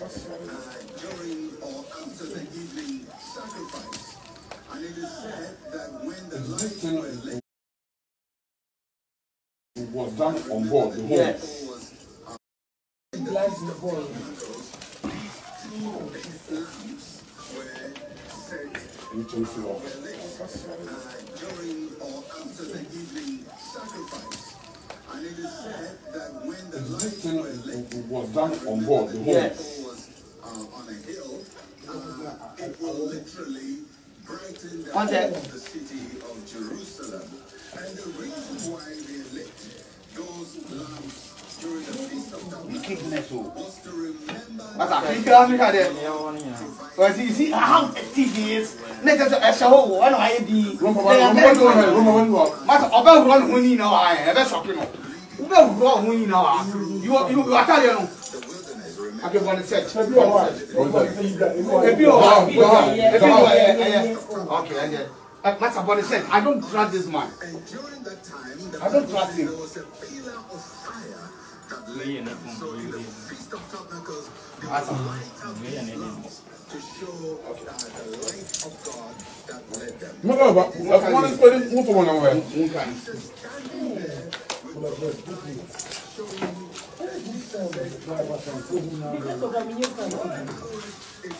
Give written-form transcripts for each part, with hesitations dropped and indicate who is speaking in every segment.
Speaker 1: during or after the evening sacrifice. And it is said that when the lights were lit,
Speaker 2: was done on board the
Speaker 3: Yes.
Speaker 1: lamps were set during or after the evening sacrifice. And it is said that when the lights were lit,
Speaker 2: was done on board the
Speaker 3: Yes.
Speaker 1: was on a hill, it will literally brighten the city of Jerusalem. And the reason why they lit those lamps during the Feast of Tabernacles was to remember
Speaker 3: you see how TV is. Let us show one ID. Master, about one money now. I have a shocking. You are Italian. I can want to say, okay, Master Body said, I don't trust this man.
Speaker 1: and during that time,
Speaker 3: I don't trust him.
Speaker 1: there was a pillar of fire that lit. So in the Feast of Tabernacles, they light up these lamps to show the light of God that led them.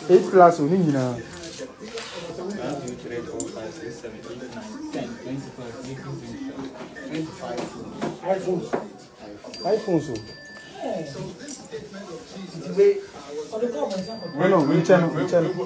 Speaker 4: Eight plus only, you know.
Speaker 5: 1, 2, 3, 4, 5, 6, 7, 8, 9, 10, 25, 25.
Speaker 4: iPhones.
Speaker 1: So this statement of Jesus
Speaker 4: Well, no, we channel.